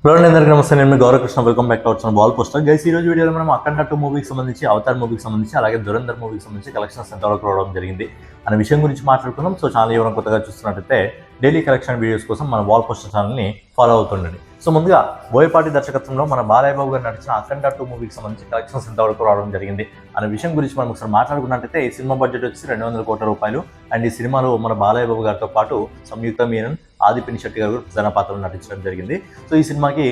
Hello అందరికీ నమస్తే. నేను మీ Gaurav Krishna. Welcome back to our channel wall poster. Guys ఈ రోజు వీడియోలో మనం అఖండ 2 మూవీకి సంబంధించి, అవతార్ మూవీకి సంబంధించి, అలాగే దురంధర్ మూవీకి సంబంధించి కలెక్షన్స్ ఎంతవరకు రావడం జరిగింది అనే విషయం గురించి మాట్లాడుకుందాం. సో ఛానల్ ఎవరైనా కొత్తగా చూస్తున్నట్టయితే డైలీ కలెక్షన్ వీడియోస్ కోసం మన వాల్ పోస్టర్ ఛానల్ని ఫాలో అవుతుండండి. సో ముందుగా బోయపాటి దర్శకత్వంలో మన బాలయ్య బాబు గారు నడిచిన అఖండ 2 మూవీకి సంబంధించి కలెక్షన్స్ ఎంతవరకు రావడం జరిగింది అనే విషయం గురించి మనం ఒకసారి మాట్లాడుకున్నట్టయితే ఈ సినిమా బడ్జెట్ వచ్చి 200 కోట్ల రూపాయలు. అండ్ ఈ సినిమాలో మన బాలయ్య బాబు గారితో పాటు సంయుక్త మీనన్, ఆదిపిని శెట్టి గారు ప్రధాన పాత్రలు నటించడం జరిగింది. సో ఈ సినిమాకి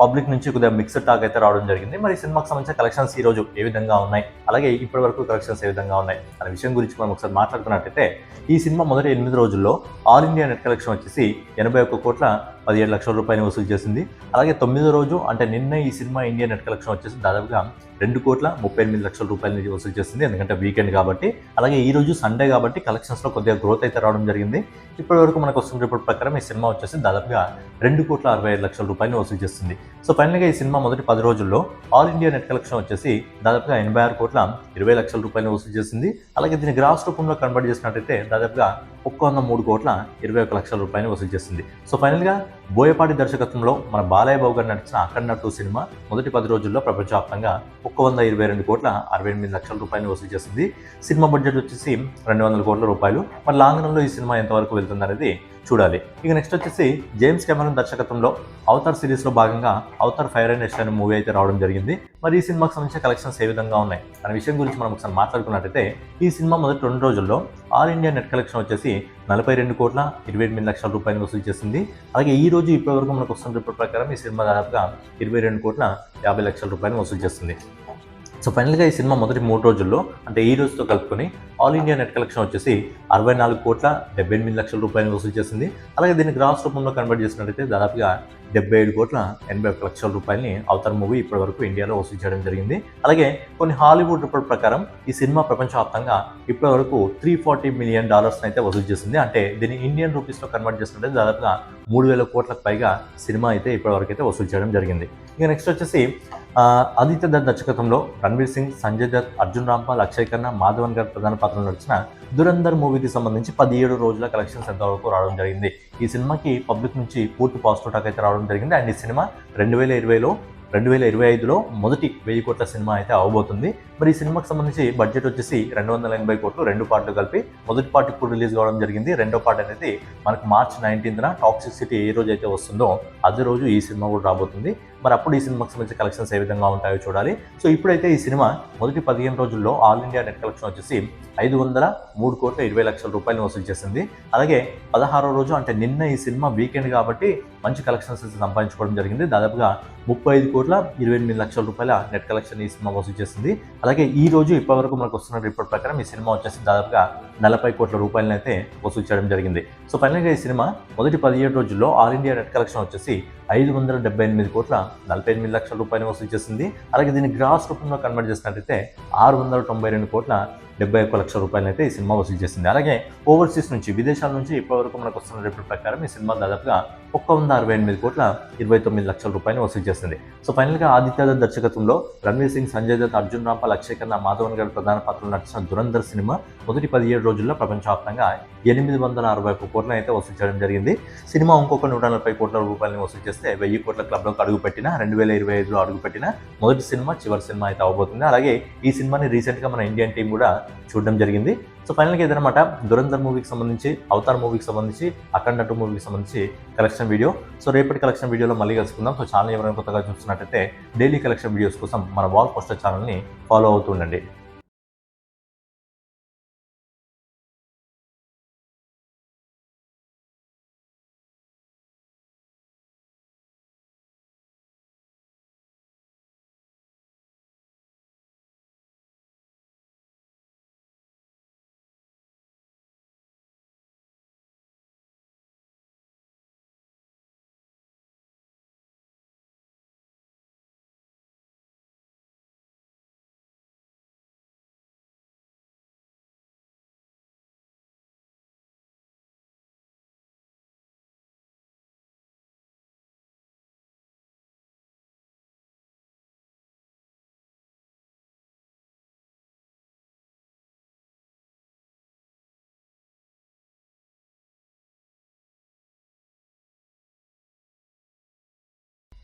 పబ్లిక్ నుంచి కొద్దిగా మిక్స్డ్ టాక్ అయితే రావడం జరిగింది. మరి ఈ సినిమాకి సంబంధించిన కలెక్షన్స్ ఈ రోజు ఏ విధంగా ఉన్నాయి, అలాగే ఇప్పటి వరకు కలెక్షన్స్ ఏ విధంగా ఉన్నాయి అనే విషయం గురించి మనం ఒకసారి మాట్లాడుకున్నట్టయితే ఈ సినిమా మొదటి 8 రోజుల్లో ఆల్ ఇండియా నెట్ కలెక్షన్ వచ్చేసి 81 కోట్ల 17 లక్షల రూపాయలు వసూలు చేసింది. అలాగే 9వ రోజు అంటే నిన్న ఈ సినిమా ఇండియా నెట్ కలెక్షన్ వచ్చేసి దాదాపుగా 2 కోట్ల 38 లక్షల రూపాయలు వసూలు చేసింది, ఎందుకంటే వీకెండ్ కాబట్టి. అలాగే ఈ రోజు సండే కాబట్టి కలెక్షన్స్లో కొద్దిగా గ్రోత్ అయితే రావడం జరిగింది. ఇప్పటి వరకు మనకు వస్తున్న రిపోర్ట్ ప్రకారం ఈ సినిమా వచ్చేసి దాదాపుగా 2 కోట్ల 65 లక్షల రూపాయలు వసూలు చేస్తుంది. సో ఫైనల్గా ఈ సినిమా మొదటి 10 రోజుల్లో ఆల్ ఇండియా నెట్ కలెక్షన్ వచ్చేసి దాదాపుగా 86 కోట్ల 20 లక్షల రూపాయలు వసూలు చేసింది. అలాగే దీన్ని గ్రాస్ రూపంలో కన్వర్ట్ చేసినట్టయితే దాదాపుగా 103 కోట్ల 21 లక్షల రూపాయలు వసూలు చేస్తుంది. సో ఫైనల్గా బోయపాటి దర్శకత్వంలో మన బాలయ్య బాబు గారు నటించిన అఖండ 2 సినిమా మొదటి 10 రోజుల్లో ప్రపంచవ్యాప్తంగా 122 కోట్ల 68 లక్షల రూపాయలు వసూలు చేసింది. సినిమా బడ్జెట్ వచ్చేసి 200 కోట్ల రూపాయలు. మరి లాంగ్ రన్లో ఈ సినిమా ఎంతవరకు వెళ్తుంది అనేది చూడాలి. ఇక నెక్స్ట్ వచ్చేసి జేమ్స్ కెమెరన్ దర్శకత్వంలో అవతార్ సిరీస్లో భాగంగా అవతార్ ఫైర్ అండ్ ఎస్ట్ అనే మూవీ అయితే రావడం జరిగింది. మరి ఈ సినిమాకి సంబంధించిన కలెక్షన్స్ ఏ విధంగా ఉన్నాయి అనే విషయం గురించి మనం ఒకసారి మాట్లాడుకున్నట్టయితే ఈ సినిమా మొదటి 2 రోజుల్లో ఆల్ ఇండియా నెట్ కలెక్షన్ వచ్చేసి 42 కోట్ల 28 లక్షల రూపాయలు వసూలు చేసింది. అలాగే ఈ రోజు ఇప్పటివరకు మనకు వస్తున్న రిపోర్ట్ ప్రకారం ఈ సినిమా దాదాపుగా 22 కోట్ల 50 లక్షల రూపాయలు వసూలు చేస్తుంది. సో ఫైనల్గా ఈ సినిమా మొదటి 3 రోజుల్లో అంటే ఈ రోజుతో కలుపుకొని ఆల్ ఇండియా నెట్ కలెక్షన్ వచ్చేసి 64 కోట్ల 78 లక్షల రూపాయలు వసూలు చేసింది. అలాగే దీన్ని గ్రాస్ రూపంలో కన్వర్ట్ చేసినట్టయితే దాదాపుగా 77 కోట్ల 81 లక్షల రూపాయలని అవతార్ మూవీ ఇప్పటి వరకు ఇండియాలో వసూలు చేయడం జరిగింది. అలాగే కొన్ని హాలీవుడ్ రిపోర్ట్ ప్రకారం ఈ సినిమా ప్రపంచవ్యాప్తంగా ఇప్పటి వరకు $340 మిలియన్ అయితే వసూలు చేసింది. అంటే దీన్ని ఇండియన్ రూపీస్లో కన్వర్ట్ చేసినట్టయితే దాదాపుగా 3000 కోట్లకు పైగా సినిమా అయితే ఇప్పటివరకు అయితే వసూలు చేయడం జరిగింది. ఇక నెక్స్ట్ వచ్చేసి ఆదిత్య దత్ దర్శకత్వంలో రణ్వీర్ సింగ్, సంజయ్ దత్, అర్జున్ రాంపాల్, అక్షయ్ ఖన్నా, మాధవన్ గారు ప్రధాన పాత్రలు నడిచిన దురంధర్ మూవీకి సంబంధించి 17 రోజుల కలెక్షన్స్ ఎంతవరకు రావడం జరిగింది. ఈ సినిమాకి పబ్లిక్ నుంచి పూర్తి పాజిటివ్ టాక్ అయితే రావడం జరిగింది. అండ్ ఈ సినిమా 2025లో మొదటి 1000 కోట్ల సినిమా అయితే అవబోతుంది. మరి ఈ సినిమాకి సంబంధించి బడ్జెట్ వచ్చేసి 280 కోట్లు, 2 పార్ట్లు కలిపి. మొదటి పార్ట్ ఇప్పుడు రిలీజ్ కావడం జరిగింది. రెండో పార్ట్ అనేది మనకు మార్చి 19న టాక్సిసిటీ ఏ రోజు అయితే వస్తుందో అదే రోజు ఈ సినిమా కూడా రాబోతుంది. మరి అప్పుడు ఈ సినిమాకి సంబంధించి కలెక్షన్స్ ఏ విధంగా ఉంటాయో చూడాలి. సో ఇప్పుడైతే ఈ సినిమా మొదటి 15 రోజుల్లో ఆల్ ఇండియా నెట్ కలెక్షన్ వచ్చేసి 503 కోట్ల 20 లక్షల రూపాయలు వసూలు చేసింది. అలాగే 16వ రోజు అంటే నిన్న ఈ సినిమా వీకెండ్ కాబట్టి మంచి కలెక్షన్స్ సంపాదించుకోవడం జరిగింది. దాదాపుగా 35 కోట్ల 28 లక్షల రూపాయల నెట్ కలెక్షన్ ఈ సినిమా వసూలు చేసింది. అలాగే ఈ రోజు ఇప్పటివరకు మనకు వస్తున్న రిపోర్ట్ ప్రకారం ఈ సినిమా వచ్చేసి దాదాపుగా 40 కోట్ల రూపాయలను అయితే వసూలు చేయడం జరిగింది. సో ఫైనల్గా ఈ సినిమా మొదటి 17 రోజుల్లో ఆల్ ఇండియా నెట్ కలెక్షన్ వచ్చేసి 578 కోట్ల 48 లక్షల రూపాయలు వసూలు చేసింది. అలాగే దీన్ని గ్రాస్ రూపంలో కన్వర్ట్ చేసినట్టయితే 692 కోట్ల 71 లక్షల రూపాయలు అయితే ఈ సినిమా వసూలు చేసింది. అలాగే ఓవర్సీస్ నుంచి, విదేశాల నుంచి ఇప్పటివరకు మనకు వస్తున్న రిపోర్ట్ ప్రకారం ఈ సినిమా దాదాపుగా 168 కోట్ల 29 లక్షల రూపాయలు వసూలు చేస్తుంది. సో ఫైనల్గా ఆదిత్య దత్ దర్శకత్వంలో రణ్వీర్ సింగ్, సంజయ్ దత్, అర్జున్ రాంపాల్, అక్షయ్ ఖన్నా, మాధవన్ గారు ప్రధాన పాత్రలు నటించిన దురంధర్ సినిమా మొదటి 17 రోజుల్లో ప్రపంచవ్యాప్తంగా 861 కోట్ల అయితే వసూలు చేయడం జరిగింది. సినిమా ఇంకొక 140 కోట్ల రూపాయలని వసూలు చేస్తే 1000 కోట్ల క్లబ్లోకి అడుగుపెట్టిన 2025లో అడుగుపెట్టిన మొదటి సినిమా, చివరి సినిమా అయితే అవబోతుంది. అలాగే ఈ సినిమాని రీసెంట్గా మన ఇండియన్ టీం కూడా చూడడం జరిగింది. సో ఫైనల్గా ఇదనమాట దురంధర్ మూవీకి సంబంధించి, అవతార్ మూవీకి సంబంధించి, అఖండ 2 మూవీకి సంబంధించి కలెక్షన్ వీడియో. సో రేపటి కలెక్షన్ వీడియోలో మళ్ళీ కలుసుకుందాం. సో ఛానల్ ఎవరైనా కొత్తగా చూస్తున్నట్టయితే డైలీ కలెక్షన్ వీడియోస్ కోసం మన వాల్ పోస్టర్ ఛానల్ని ఫాలో అవుతూ ఉండండి.